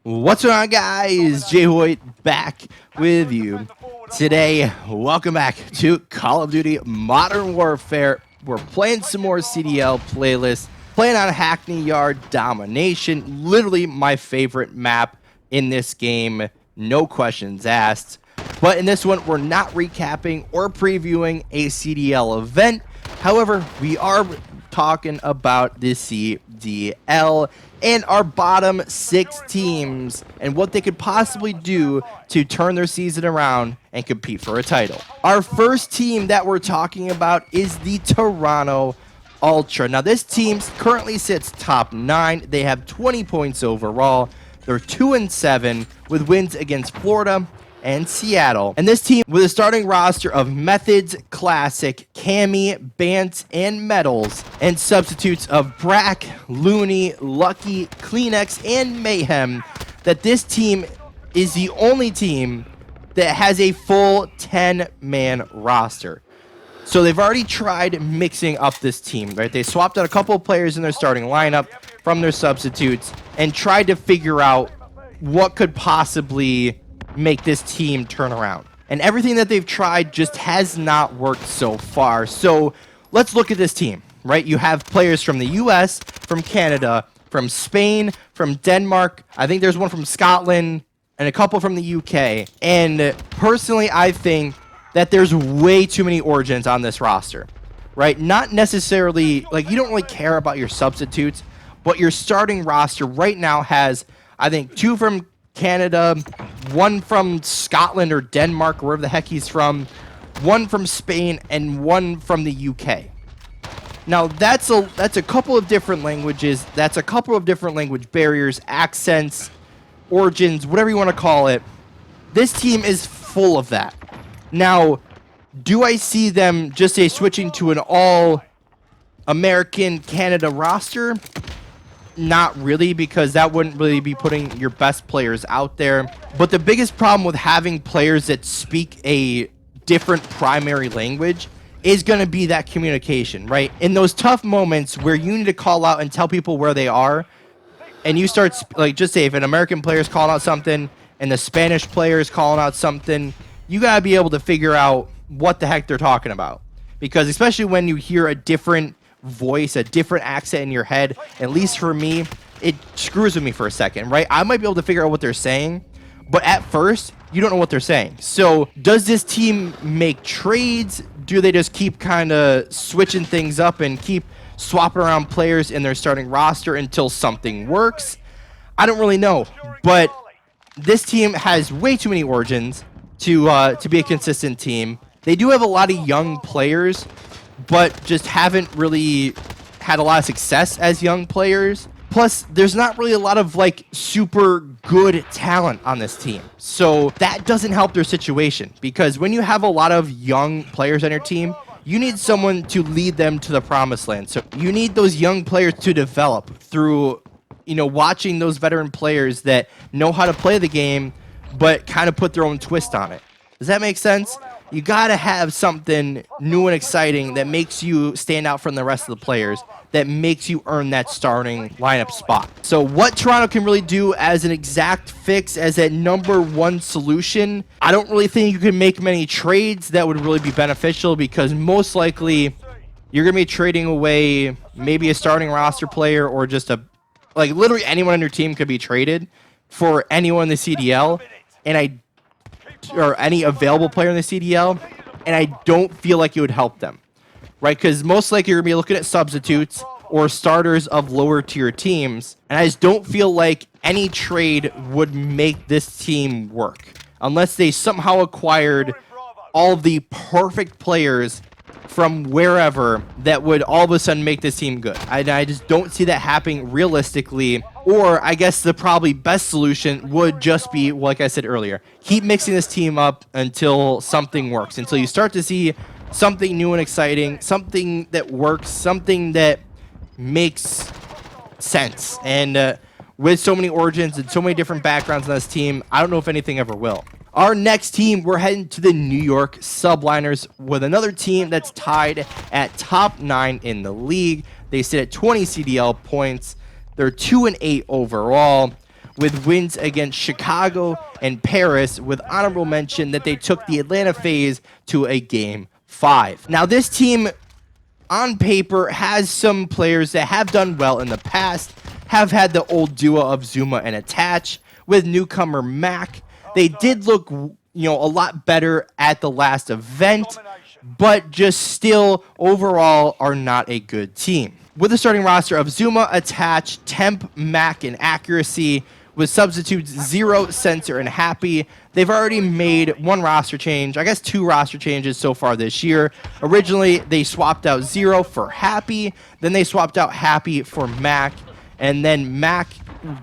What's going on, guys? JHoyt back with you today. Welcome back to Call of Duty Modern Warfare. We're playing some more CDL playlists, playing on Hackney Yard Domination, literally my favorite map in this game, no questions asked. But in this one, we're not recapping or previewing a CDL event. However, we are talking about the CDL and our bottom 6 teams and what they could possibly do to turn their season around and compete for a title. Our first team that we're talking about is the Toronto Ultra. Now, this team currently sits top 9. They have 20 points overall. They're 2-7 with wins against Florida and Seattle. And this team with a starting roster of Methods, Classic, Cammy, Bant, and Metals, and substitutes of Brack, Looney, Lucky, Kleenex, and Mayhem, that this team is the only team that has a full 10-man roster. So they've already tried mixing up this team, right? They swapped out a couple of players in their starting lineup from their substitutes and tried to figure out what could possibly make this team turn around. And everything that they've tried just has not worked so far. So let's look at this team, right? You have players from the US, from Canada, from Spain, from Denmark. I think there's one from Scotland and a couple from the UK. And personally, I think that there's way too many origins on this roster, right? Not necessarily, like, you don't really care about your substitutes, but your starting roster right now has, I think, 2 from Canada, 1 from Scotland or Denmark, wherever the heck he's from, 1 from Spain, and 1 from the UK. Now, that's a couple of different languages. That's a couple of different language barriers, accents, origins, whatever you want to call it. This team is full of that. Now, do I see them just switching to an all-American Canada roster? Not really, because that wouldn't really be putting your best players out there. But the biggest problem with having players that speak a different primary language is going to be that communication, right? In those tough moments where you need to call out and tell people where they are, and you start, like, just say if an American player is calling out something and the Spanish player is calling out something, you got to be able to figure out what the heck they're talking about. Because especially when you hear a different voice, a different accent in your head, at least for me, it screws with me for a second, right? I might be able to figure out what they're saying, but at first, you don't know what they're saying. So does this team make trades? Do they just keep kind of switching things up and keep swapping around players in their starting roster until something works? I don't really know, but this team has way too many origins to be a consistent team. They do have a lot of young players, but just haven't really had a lot of success as young players. Plus, there's not really a lot of, like, super good talent on this team. So that doesn't help their situation, because when you have a lot of young players on your team, you need someone to lead them to the promised land. So you need those young players to develop through, you know, watching those veteran players that know how to play the game, but kind of put their own twist on it. Does that make sense? You gotta have something new and exciting that makes you stand out from the rest of the players, that makes you earn that starting lineup spot. So what Toronto can really do as an exact fix, as a #1 solution, I don't really think you can make many trades that would really be beneficial, because most likely you're gonna be trading away maybe a starting roster player, or just like literally anyone on your team could be traded for anyone in the CDL, or any available player in the CDL, and I don't feel like it would help them, right? Because most likely you're going to be looking at substitutes or starters of lower tier teams, and I just don't feel like any trade would make this team work unless they somehow acquired all of the perfect players from wherever that would all of a sudden make this team good. I just don't see that happening realistically. Or I guess the probably best solution would just be, like I said earlier, keep mixing this team up until something works, until you start to see something new and exciting, something that works, something that makes sense. And with so many origins and so many different backgrounds on this team, I don't know if anything ever will. Our next team, we're heading to the New York Subliners with another team that's tied at top 9 in the league. They sit at 20 CDL points. They're 2-8 overall, with wins against Chicago and Paris, with honorable mention that they took the Atlanta phase to a Game 5. Now, this team, on paper, has some players that have done well in the past, have had the old duo of Zuma and Attach, with newcomer Mac. They did look, a lot better at the last event, but just still, overall, are not a good team. With a starting roster of Zuma, Attach, Temp, Mac, and Accuracy, with substitutes Zero, Sensor, and Happy, they've already made one roster change, I guess 2 roster changes so far this year. Originally, they swapped out Zero for Happy, then they swapped out Happy for Mac, and then Mac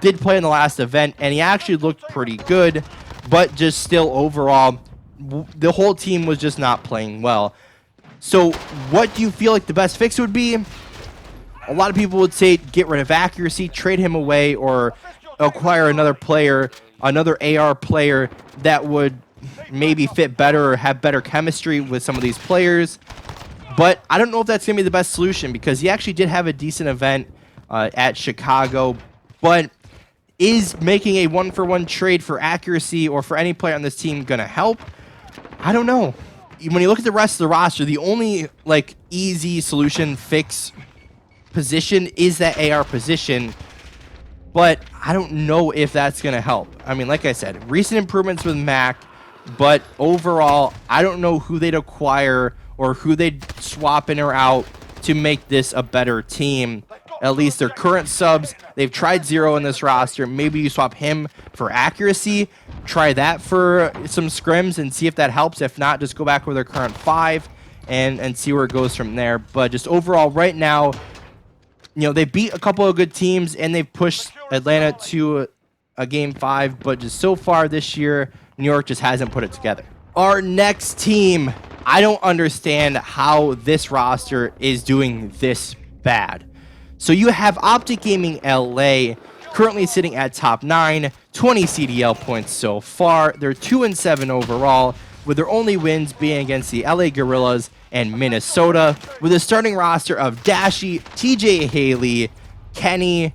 did play in the last event, and he actually looked pretty good, but just still overall, the whole team was just not playing well. So what do you feel like the best fix would be? A lot of people would say get rid of Accuracy, trade him away, or acquire another player, another AR player that would maybe fit better or have better chemistry with some of these players. But I don't know if that's going to be the best solution, because he actually did have a decent event at Chicago. But is making a 1-for-1 trade for Accuracy or for any player on this team going to help? I don't know. When you look at the rest of the roster, the only easy solution fix position is that AR position, but I don't know if that's going to help. I mean, like I said, recent improvements with Mac, but overall, I don't know who they'd acquire or who they'd swap in or out to make this a better team. At least their current subs, they've tried Zero in this roster. Maybe you swap him for Accuracy, try that for some scrims and see if that helps. If not, just go back with their current 5 and see where it goes from there. But just overall, right now, they beat a couple of good teams, and they've pushed Atlanta to a Game 5, but just so far this year, New York just hasn't put it together. Our next team, I don't understand how this roster is doing this bad. So you have OpTic Gaming LA, currently sitting at top 9, 20 CDL points so far. They're 2-7 overall, with their only wins being against the LA Guerrillas and Minnesota, with a starting roster of Dashy, TJ Haley, Kenny,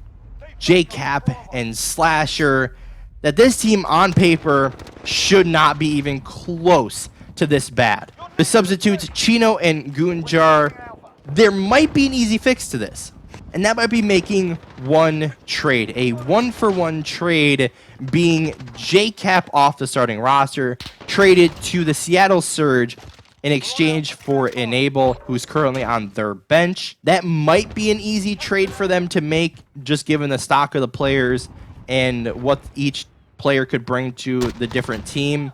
J-Cap, and Slasher, that this team on paper should not be even close to this bad. The substitutes Chino and Gunjar, there might be an easy fix to this, and that might be making one trade, a 1-for-1 trade, being J-Cap off the starting roster, traded to the Seattle Surge in exchange for Enable, who's currently on their bench. That might be an easy trade for them to make, just given the stock of the players and what each player could bring to the different team.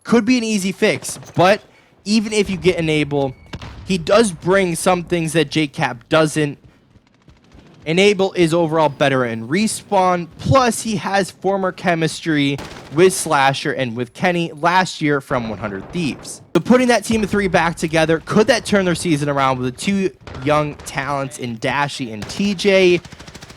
Could be an easy fix, but even if you get Enable, he does bring some things that J-Cap doesn't. Enable is overall better in respawn, plus he has former chemistry with Slasher and with Kenny last year from 100 Thieves. So putting that team of 3 back together, could that turn their season around with the 2 young talents in Dashy and TJ?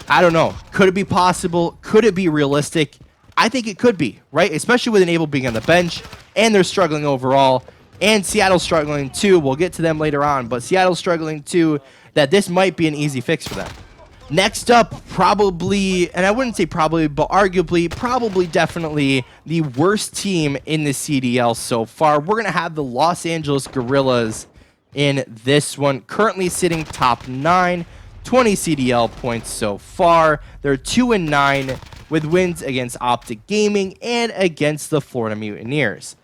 I don't know. Could it be possible? Could it be realistic? I think it could be, right? Especially with Enable being on the bench, and they're struggling overall, and Seattle's struggling too. We'll get to them later on, but Seattle's struggling too, that this might be an easy fix for them. Next up, probably, and I wouldn't say probably, but arguably, probably definitely the worst team in the CDL so far. We're going to have the Los Angeles Guerrillas in this one, currently sitting top 9, 20 CDL points so far. They're 2-9 with wins against OpTic Gaming and against the Florida Mutineers.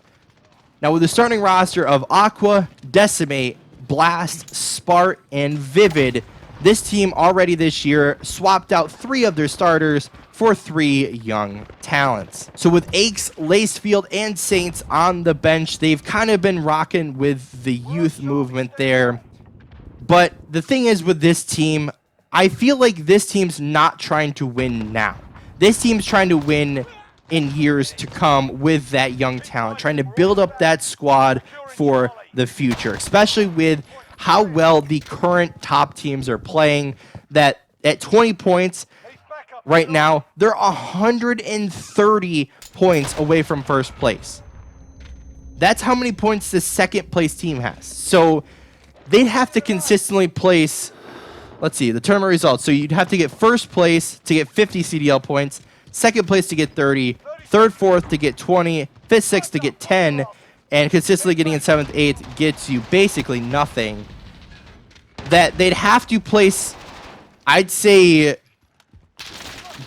Now, with the starting roster of Aqua, Decimate, Blast, Spart, and Vivid, this team already this year swapped out 3 of their starters for 3 young talents. So with Aches, Lacefield, and Saints on the bench, they've kind of been rocking with the youth movement there. But the thing is with this team, I feel like this team's not trying to win now. This team's trying to win in years to come with that young talent, trying to build up that squad for the future, especially with how well the current top teams are playing. That at 20 points right now, they're 130 points away from first place. That's how many points the second place team has. So they'd have to consistently place, let's see, the tournament results. So you'd have to get first place to get 50 CDL points, second place to get 30, third, fourth to get 20, fifth, sixth to get 10, and consistently getting in 7th, 8th gets you basically nothing. That they'd have to place, I'd say,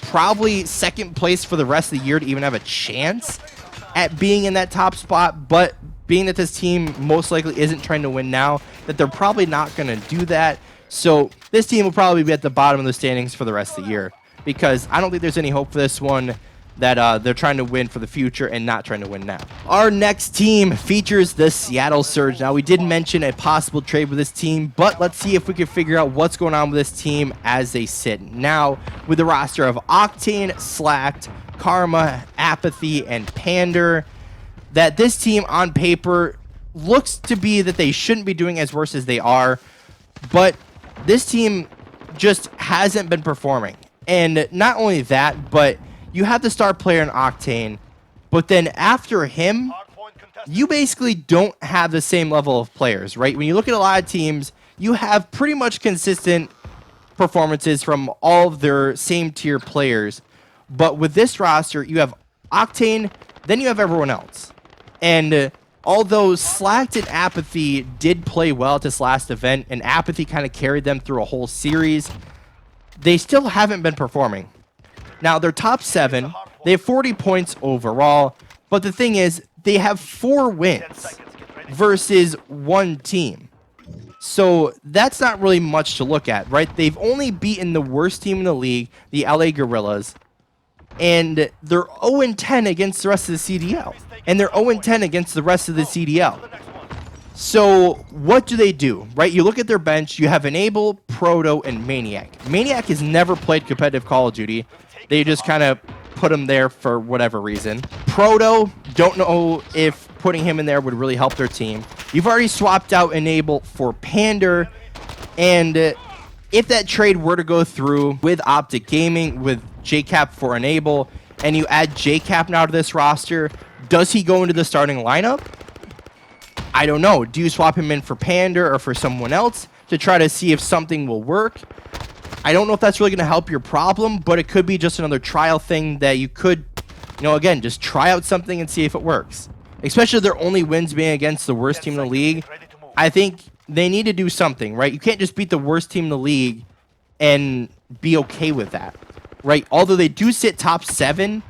probably second place for the rest of the year to even have a chance at being in that top spot. But being that this team most likely isn't trying to win now, that they're probably not going to do that. So this team will probably be at the bottom of the standings for the rest of the year, because I don't think there's any hope for this one, that they're trying to win for the future and not trying to win now. Our next team features the Seattle Surge. Now, we did mention a possible trade with this team, but let's see if we can figure out what's going on with this team as they sit now, with the roster of Octane, Slacked, Karma, Apathy, and Pander. That this team on paper looks to be that they shouldn't be doing as worse as they are, but this team just hasn't been performing. And not only that, but you have the star player in Octane, but then after him, you basically don't have the same level of players, right? When you look at a lot of teams, you have pretty much consistent performances from all of their same tier players. But with this roster, you have Octane, then you have everyone else. And although Slacked and Apathy did play well at this last event, and Apathy kind of carried them through a whole series, they still haven't been performing. Now, they're top 7. They have 40 points overall. But the thing is, they have 4 wins versus 1 team. So that's not really much to look at, right? They've only beaten the worst team in the league, the LA Guerrillas. And they're 0-10 against the rest of the CDL. And they're 0-10 against the rest of the CDL. So what do? Right? You look at their bench. You have Enable, Proto, and Maniac. Maniac has never played competitive Call of Duty. They just kind of put him there for whatever reason. Proto, don't know if putting him in there would really help their team. You've already swapped out Enable for Pander. And if that trade were to go through with OpTic Gaming, with JCap for Enable, and you add JCap now to this roster, does he go into the starting lineup? I don't know. Do you swap him in for Pander or for someone else to try to see if something will work? I don't know if that's really going to help your problem, but it could be just another trial thing that you could, again, just try out something and see if it works. Especially their only wins being against the worst team in the league. I think they need to do something, right? You can't just beat the worst team in the league and be okay with that, right? Although they do sit top 7,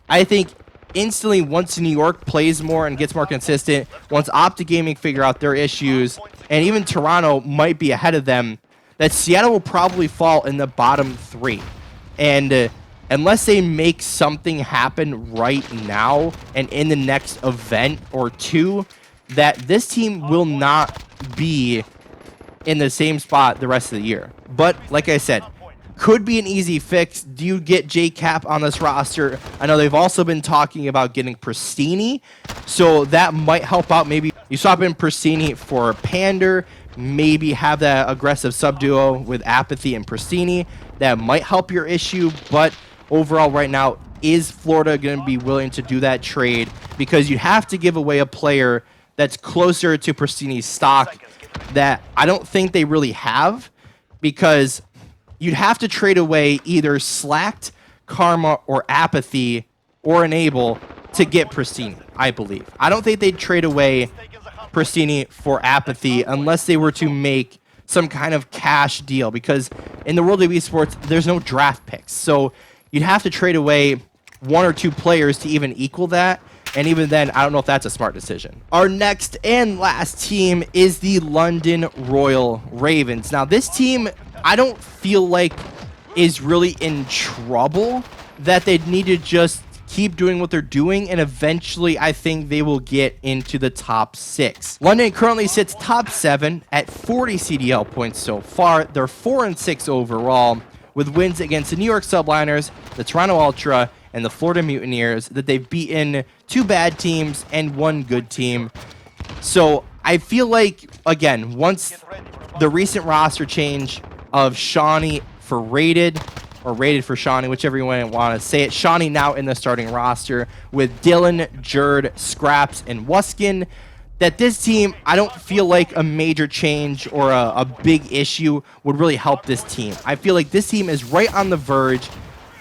I think instantly once New York plays more and gets more consistent, once OpTic Gaming figure out their issues, and even Toronto might be ahead of them, that Seattle will probably fall in the bottom 3. And unless they make something happen right now and in the next event or 2, that this team will not be in the same spot the rest of the year. But like I said, could be an easy fix. Do you get JCap on this roster? I know they've also been talking about getting Pristini, so that might help out. Maybe you swap in Pristini for Pander, maybe have that aggressive sub-duo with Apathy and Pristini. That might help your issue, but overall right now, is Florida going to be willing to do that trade? Because you have to give away a player that's closer to Pristini's stock that I don't think they really have, because you'd have to trade away either Slacked, Karma, or Apathy, or Enable to get Pristini, I believe. I don't think they'd trade away Pristini for Apathy unless they were to make some kind of cash deal, because in the world of esports, there's no draft picks. So you'd have to trade away 1 or 2 players to even equal that. And even then, I don't know if that's a smart decision. Our next and last team is the London Royal Ravens. Now, this team, I don't feel like is really in trouble, that they need to just keep doing what they're doing, and eventually I think they will get into the top 6. London currently sits top 7 at 40 CDL points so far. They're 4-6 overall, with wins against the New York Subliners, the Toronto Ultra, and the Florida Mutineers, that they've beaten 2 bad teams and 1 good team. So I feel like, again, once the recent roster change of Shawnee for Rated, or Rated for Shawnee, whichever you want to say it, Shawnee now in the starting roster with Dylan, Jerd, Scraps, and Wuskin, that this team, I don't feel like a major change or a big issue would really help this team. I feel like this team is right on the verge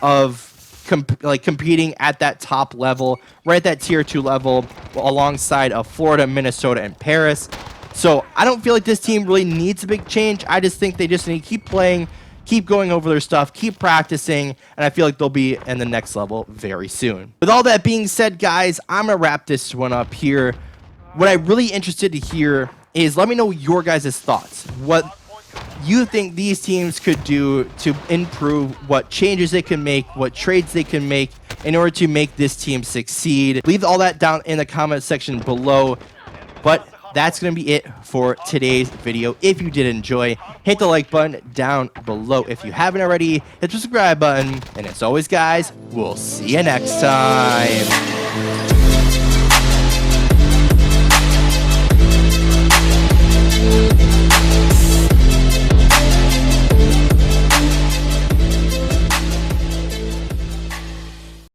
of competing at that top level, right at that tier 2 level, alongside of Florida, Minnesota, and Paris. So I don't feel like this team really needs a big change. I just think they just need to keep playing, keep going over their stuff, keep practicing, and I feel like they'll be in the next level very soon. With all that being said, guys, I'm going to wrap this one up here. What I'm really interested to hear is let me know your guys' thoughts. What you think these teams could do to improve, what changes they can make, what trades they can make in order to make this team succeed. Leave all that down in the comment section below. But that's going to be it for today's video. If you did enjoy, hit the like button down below. If you haven't already, hit the subscribe button. And as always, guys, we'll see you next time.